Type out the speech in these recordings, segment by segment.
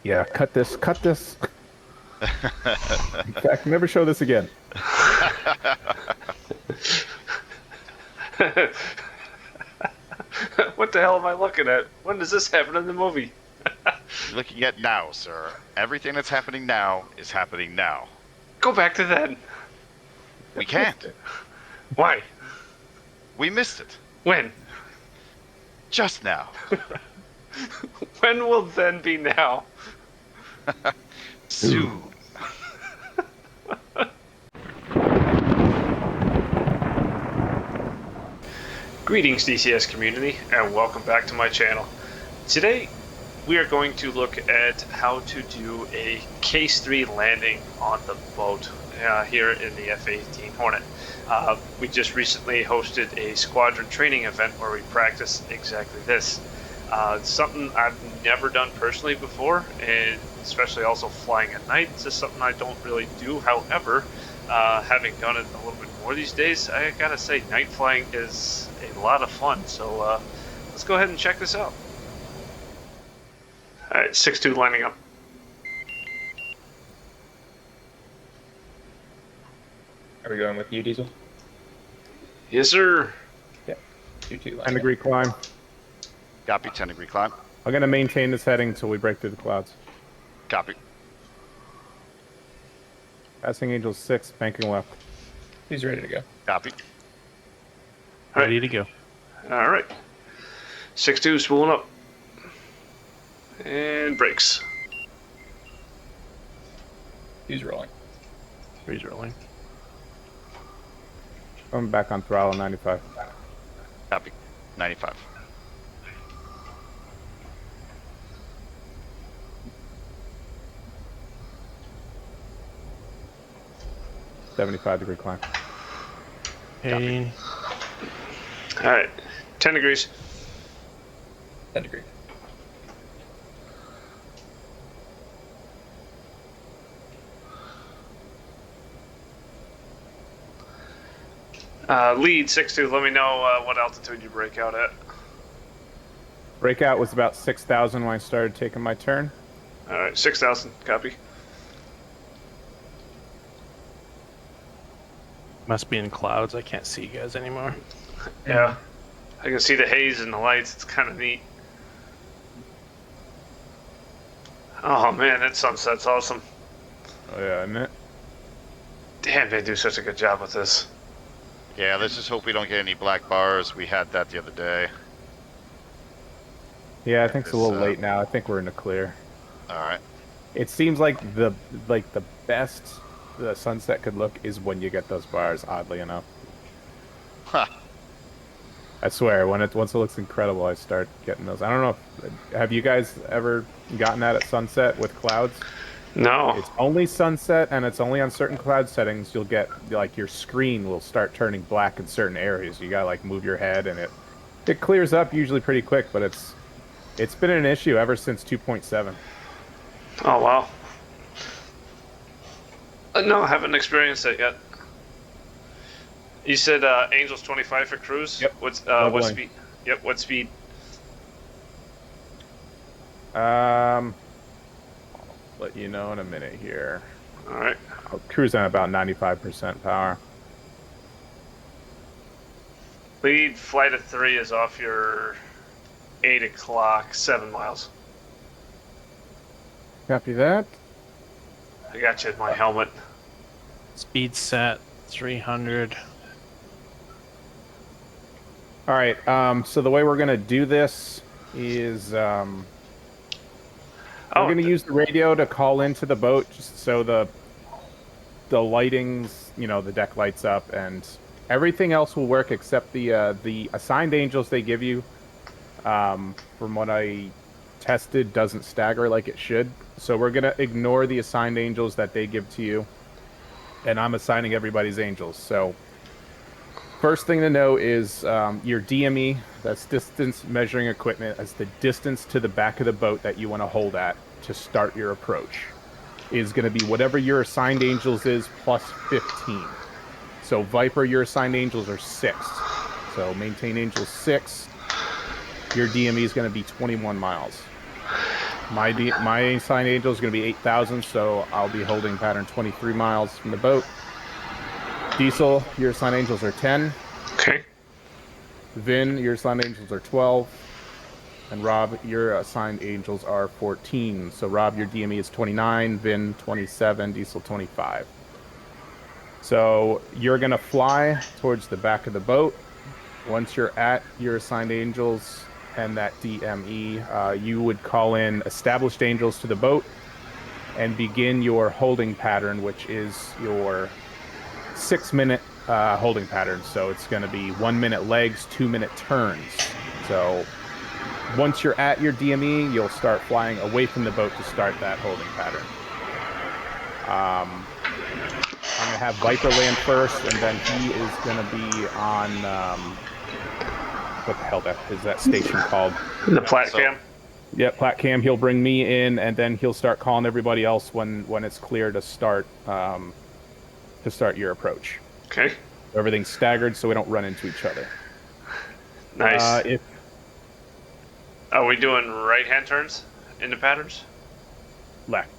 Yeah, cut this, cut this. In fact, never show this again. What the hell am I looking at? When does this happen in the movie? You're looking at now, sir. Everything that's happening now is happening now. Go back to then. We can't. Why? We missed it. When? Just now. When will then be now? Soon. Greetings, DCS community, and welcome back to my channel. Today, we are going to look at how to do a Case 3 landing on the boat here in the F-18 Hornet. We just recently hosted a squadron training event where we practiced exactly this. It's something I've never done personally before, and especially also flying at night. It's just something I don't really do. However, having done it a little bit more these days, I gotta say, night flying is a lot of fun. So let's go ahead and check this out. Alright, 6-2 lining up. Are we going with you, Diesel? Yes, sir. Yeah. You too. 10-degree climb. Copy, 10-degree climb. I'm gonna maintain this heading until we break through the clouds. Copy. Passing Angel 6, banking left. He's ready to go. Copy. Ready to go. Alright. 6-2 spooling up. And brakes. He's rolling. Freeze rolling. I'm back on throttle 95. Copy. 95. $75-degree climb. Hey, Alright, 10 degrees. 10 degree. Lead 6-2, let me know what altitude you break out at. Breakout was about 6,000 when I started taking my turn. Alright, 6,000, copy. must be in clouds. I can't see you guys anymore. Yeah. I can see the haze and the lights, it's kind of neat. Oh man, that sunset's awesome. Oh yeah, isn't it? Damn, they do such a good job with this. Yeah, let's just hope we don't get any black bars. We had that the other day. Yeah, I think it's a little This, late now. I think we're in the clear. Alright. It seems like the best the sunset could look is when you get those bars, oddly enough. Huh. I swear, once it looks incredible, I start getting those. I don't know have you guys ever gotten that at sunset with clouds? No. It's only sunset, and it's only on certain cloud settings. You'll get, like, your screen will start turning black in certain areas. You gotta, like, move your head, and it clears up usually pretty quick, but it's been an issue ever since 2.7. Oh wow. No, I haven't experienced it yet. You said Angel's 25 for cruise? Yep. What Leveling. speed? Yep, what speed? I'll let you know in a minute here. Alright. I'll cruise on about 95% power. Lead flight of 3 is off your 8 o'clock, 7 miles. Copy that. I got you in my helmet. Speed set 300. All right. So the way we're gonna do this is we're gonna use the radio to call into the boat, just so the lightings, the deck lights up, and everything else will work except the assigned angels they give you. From what I tested, doesn't stagger like it should. So we're gonna ignore the assigned angels that they give to you, and I'm assigning everybody's angels. So first thing to know is your DME, that's distance measuring equipment, as the distance to the back of the boat that you want to hold at to start your approach, is going to be whatever your assigned angels is plus 15. So Viper, your assigned angels are 6. So maintain angels 6. Your DME is going to be 21 miles. My assigned angel is going to be 8,000, so I'll be holding pattern 23 miles from the boat. Diesel, your assigned angels are 10. Okay. Vin, your assigned angels are 12. And Rob, your assigned angels are 14. So Rob, your DME is 29, Vin 27, Diesel 25. So you're going to fly towards the back of the boat. Once you're at your assigned angels and that DME, you would call in established angels to the boat and begin your holding pattern, which is your 6-minute holding pattern. So it's going to be 1-minute legs, 2-minute turns. So once you're at your DME, you'll start flying away from the boat to start that holding pattern. I'm going to have Viper land first, and then he is going to be on, what the hell is that station called? The plat cam. Yeah, plat cam. He'll bring me in, and then he'll start calling everybody else when it's clear to start your approach. Okay. Everything's staggered, so we don't run into each other. Nice. Are we doing right-hand turns into patterns? Left.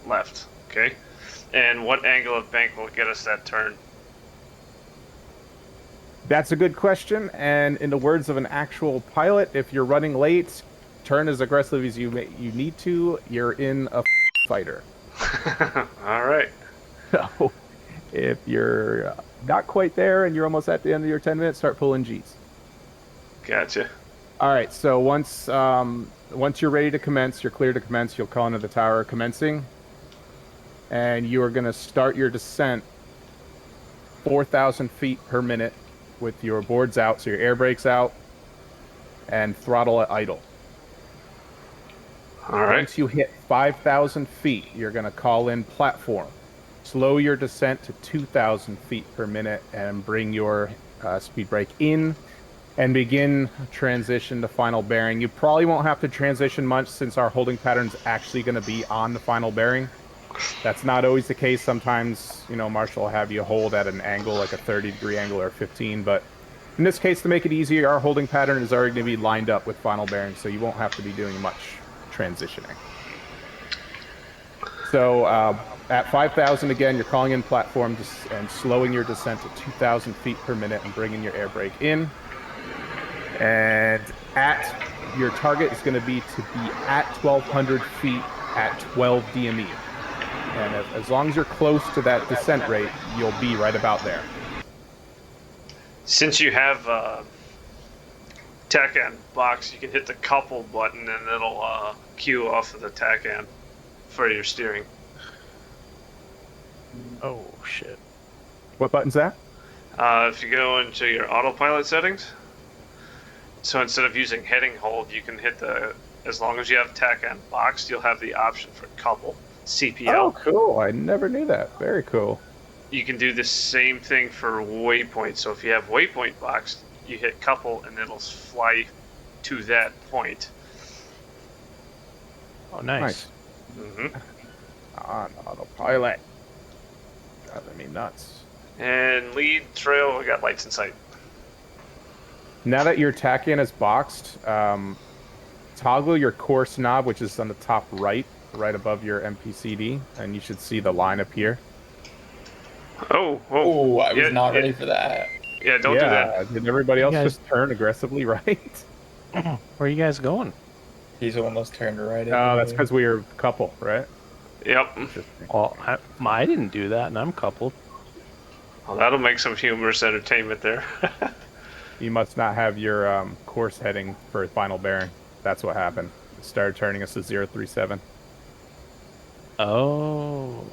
Left. Okay. And what angle of bank will get us that turn? That's a good question. And in the words of an actual pilot, if you're running late, turn as aggressively as you need to. You're in a fighter. All right. So if you're not quite there and you're almost at the end of your 10 minutes, start pulling G's. Gotcha. All right. So once you're ready to commence, you're clear to commence, you'll call into the tower commencing. And you are going to start your descent 4,000 feet per minute with your boards out, so your air brakes out, and throttle at idle. All right. Once you hit 5,000 feet, you're going to call in platform. Slow your descent to 2,000 feet per minute and bring your speed brake in and begin transition to final bearing. You probably won't have to transition much since our holding pattern is actually going to be on the final bearing. That's not always the case. Sometimes, Marshall will have you hold at an angle, like a 30-degree angle or 15. But in this case, to make it easier, our holding pattern is already going to be lined up with final bearing, so you won't have to be doing much transitioning. So at 5,000, again, you're calling in platform and slowing your descent to 2,000 feet per minute and bringing your air brake in. And your target is going to be at 1,200 feet at 12 DME. And as long as you're close to that descent rate, you'll be right about there. Since you have TACAN box, you can hit the couple button and it'll cue off of the TACAN for your steering. Oh, shit. What button's that? If you go into your autopilot settings, so instead of using heading hold, you can hit as long as you have TACAN boxed, you'll have the option for couple. CPL. Oh, cool. I never knew that. Very cool. You can do the same thing for waypoint. So if you have waypoint boxed, you hit couple and it'll fly to that point. Oh, nice. Mm-hmm. On autopilot. Driving me nuts. And lead, trail, we got lights in sight. Now that your TACAN is boxed, toggle your course knob, which is on the top right above your MPCD, and you should see the line appear. Oh, I was not ready for that. Yeah, don't do that. Did everybody else just turn aggressively right? Where are you guys going? He's almost turned right. Oh, that's because we were a couple, right? Yep. Well, I didn't do that, and I'm coupled. Well, that'll make some humorous entertainment there. You must not have your course heading for final bearing. That's what happened. It started turning us to 037. Oh.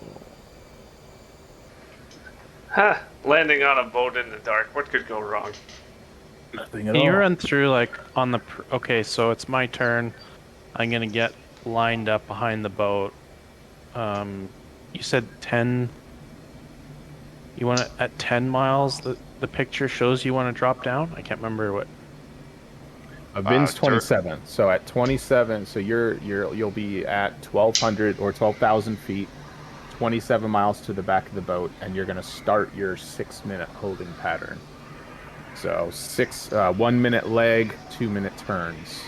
Huh. Landing on a boat in the dark. What could go wrong? Nothing at Can you all. run through, on the... Okay, so it's my turn. I'm going to get lined up behind the boat. You said 10... You want to... At 10 miles, the picture shows you want to drop down? I can't remember what... Vin's 27. So at 27, so you'll be at 1,200 or 12,000 feet, 27 miles to the back of the boat, and you're going to start your 6-minute holding pattern. So 1 minute leg, 2 minute turns.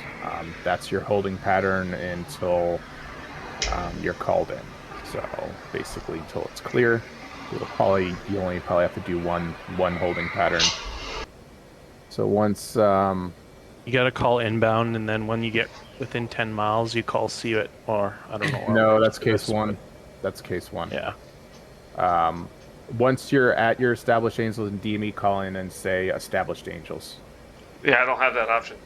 That's your holding pattern until you're called in. So basically, until it's clear, you only probably have to do one holding pattern. So once You got to call inbound, and then when you get within 10 miles, you call see it, or I don't know. no, that's case one. That's case one. Yeah. Once you're at your established angels and DME, call in and say established angels. Yeah, I don't have that option.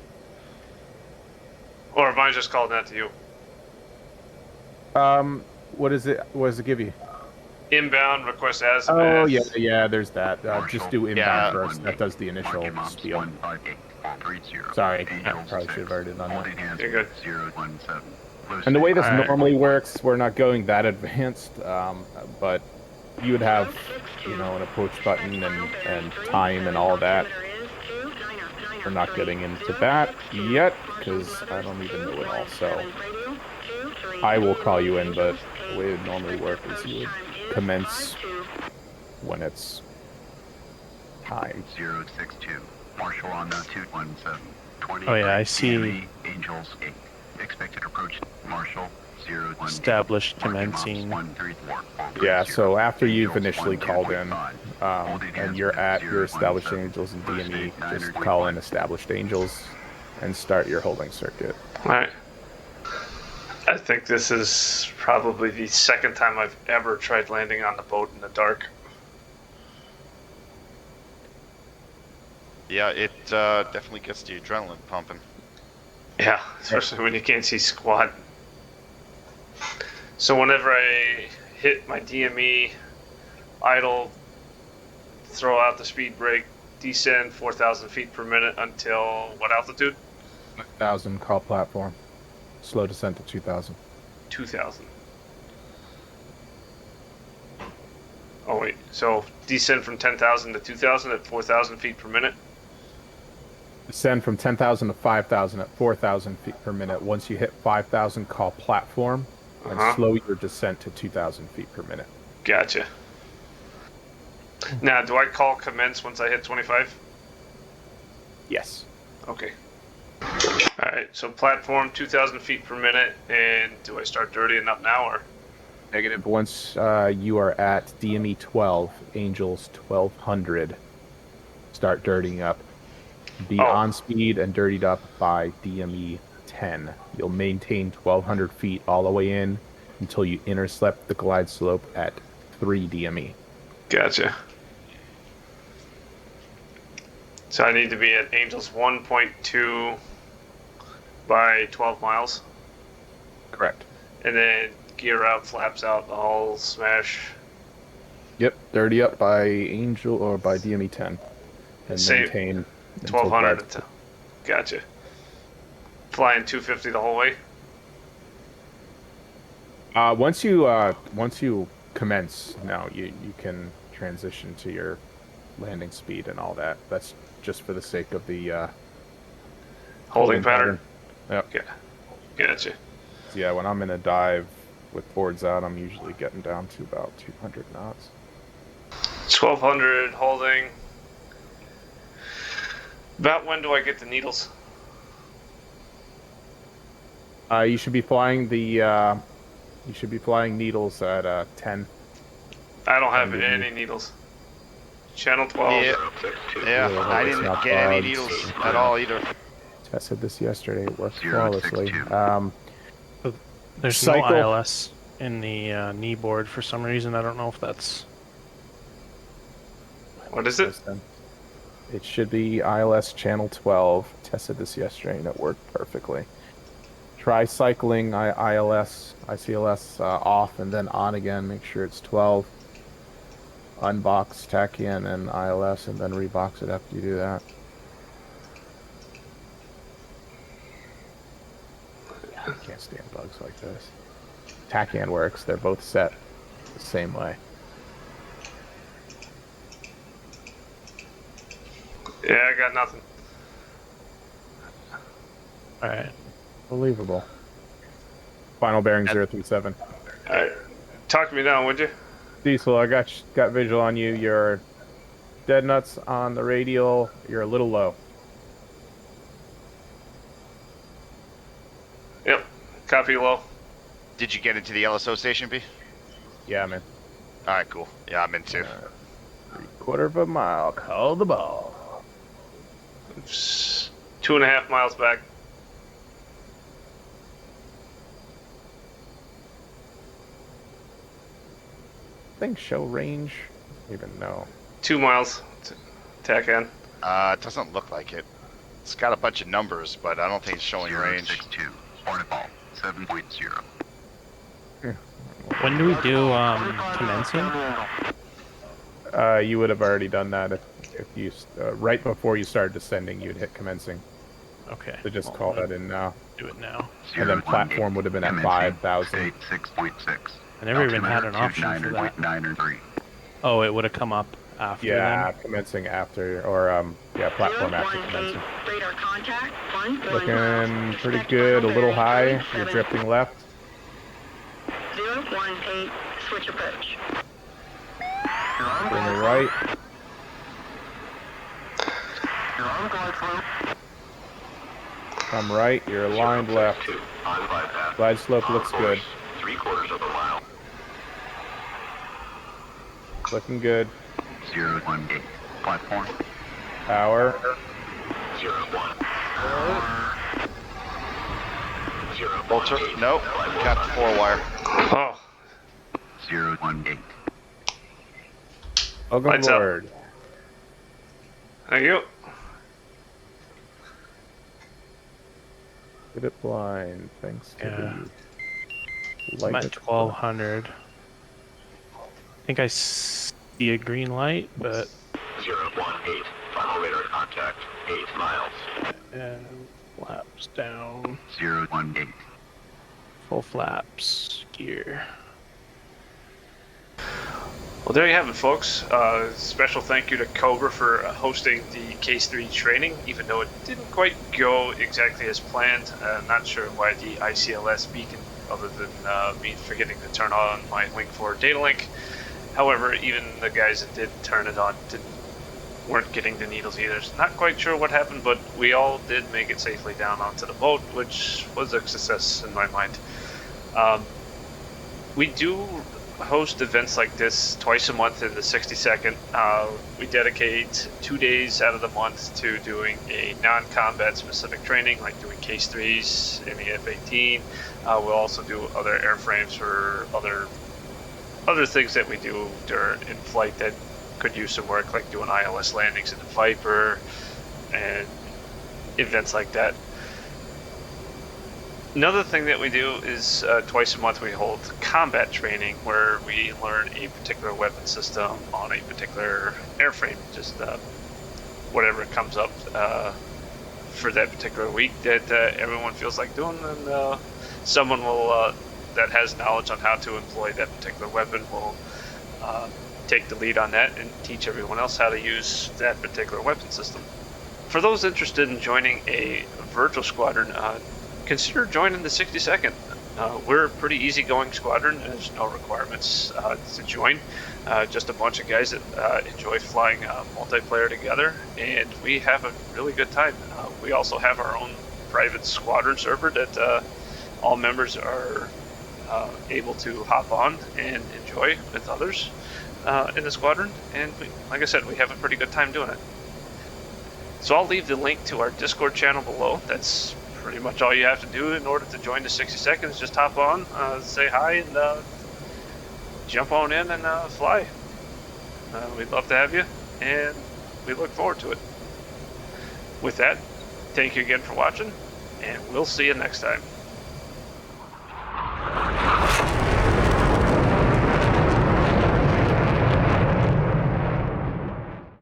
Or am I just calling that to you? What is it? What does it give you? Inbound, request as. Oh, yeah, there's that. Just do inbound Yeah. first. That does the initial spiel. Sorry, I probably should have already done that. You're good. And the way this Alright. normally works, we're not going that advanced, but you would have, an approach button and time and all that. We're not getting into that yet, because I don't even know it all, so I will call you in, but the way it would normally work is you would commence when it's time. 062. Marshal on 217. 20. Oh, yeah, I see. Angels 8. Expected approach. Marshal 012. Established commencing. 134. Yeah, so after you've initially called in, and you're at your established angels and DME, just call in established angels and start your holding circuit. Alright. I think this is probably the second time I've ever tried landing on the boat in the dark. Yeah, it definitely gets the adrenaline pumping. Yeah, especially when you can't see squat. So whenever I hit my DME, idle, throw out the speed brake, descend 4,000 feet per minute until what altitude? 1,000 call platform. Slow descent to 2,000. 2,000. Oh wait, so descend from 10,000 to 2,000 at 4,000 feet per minute? Descend from 10,000 to 5,000 at 4,000 feet per minute. Once you hit 5,000, call platform and slow your descent to 2,000 feet per minute. Gotcha. Now, do I call commence once I hit 25? Yes. Okay. Alright, so platform 2,000 feet per minute, and do I start dirtying up now, or? Negative. Once you are at DME 12, Angels 1200, start dirtying up. Be on speed and dirtied up by DME 10. You'll maintain 1,200 feet all the way in until you intercept the glide slope at 3 DME. Gotcha. So I need to be at Angels 1.2 by 12 miles, Correct. and then gear out, flaps out, the hull smash. Yep, dirty up by Angel or by DME 10. And Save maintain until 1,200 glide- until. Gotcha. Flying 250 the whole way. Once you commence, now you can transition to your landing speed and all that. That's just for the sake of the Holding pattern. Yep. Yeah. Gotcha. So yeah, when I'm in a dive with boards out, I'm usually getting down to about 200 knots. 1,200 holding. About when do I get the needles? You should be flying needles at 10. I don't have any needles. Channel 12. Yeah, Yeah, I it's didn't not get any bugs. needles at all either. Tested this yesterday. It worked 062. flawlessly. There's Cycle. no ILS in the knee board for some reason. I don't know if that's. What is it? It should be ILS channel 12. Tested this yesterday and it worked perfectly. Try cycling ICLS off and then on again. Make sure it's 12. Unbox, tack in, and ILS, and then rebox it after you do that. I can't stand bugs like this. Tack-in works. They're both set the same way. Yeah, I got nothing. All right. Unbelievable. Final bearing 037. Alright. Talk me down, would you? Diesel, I got visual on you. You're dead nuts on the radial. You're a little low. Copy low. Did you get into the LSO station, B? Yeah, man. All right, cool. Yeah, I'm in too. 3/4 of a mile. Call the ball. Oops. 2.5 miles back. Things show range. Even no. 2 miles. Tack in. It doesn't look like it. It's got a bunch of numbers, but I don't think it's showing range. 062, Hornet ball, 7.0. When do we do commencing? You would have already done that if you right before you started descending, you'd hit commencing. Okay. So just well, call I'm that in now. Do it now. And then platform would have been at 5,000. 6.6. I never even had an option for that. 9.3. Oh, it would have come up after. Yeah, Then? commencing after, or yeah, platform after commencing. Radar contact. Looking pretty good. A little high. You're drifting left. 018, switch approach. Bring it right. You're on glide slope. Come right. You're aligned left. On bypass. Glide slope looks good. 3/4 of a mile. Looking good. 018. Platform. Power. 01. Bolter? Nope. Got the 4-wire. Oh, 018. Welcome Lights up. aboard. thank you. Get it blind. Thanks to I'm the light. at 1200. I think I see a green light, but 018. Final radar contact. 8 miles. flaps down. 018. Full flaps. Gear. Well, there you have it, folks. Special thank you to Cobra for hosting the Case 3 training, even though it didn't quite go exactly as planned. Not sure why the ICLS beacon, other than me forgetting to turn on my link for data link. However, even the guys that did turn it on weren't getting the needles either. Not quite sure what happened, but we all did make it safely down onto the boat, which was a success in my mind. We do host events like this twice a month in the 62nd. We dedicate 2 days out of the month to doing a non-combat specific training, like doing Case 3s in the F-18. We'll also do other airframes or other things that we do during in flight that could use some work, like doing ILS landings in the Viper and events like that. Another thing that we do is twice a month we hold combat training, where we learn a particular weapon system on a particular airframe, just whatever comes up for that particular week that everyone feels like doing, and someone will that has knowledge on how to employ that particular weapon will take the lead on that and teach everyone else how to use that particular weapon system. For those interested in joining a virtual squadron, consider joining the 62nd. We're a pretty easygoing squadron. There's no requirements to join. Just a bunch of guys that enjoy flying multiplayer together, and we have a really good time. We also have our own private squadron server that all members are able to hop on and enjoy with others in the squadron. And like I said, we have a pretty good time doing it. So I'll leave the link to our Discord channel below. That's pretty much all you have to do in order to join the 62nd. Is just hop on, say hi, and jump on in and fly. We'd love to have you, and we look forward to it. With that, thank you again for watching, and we'll see you next time.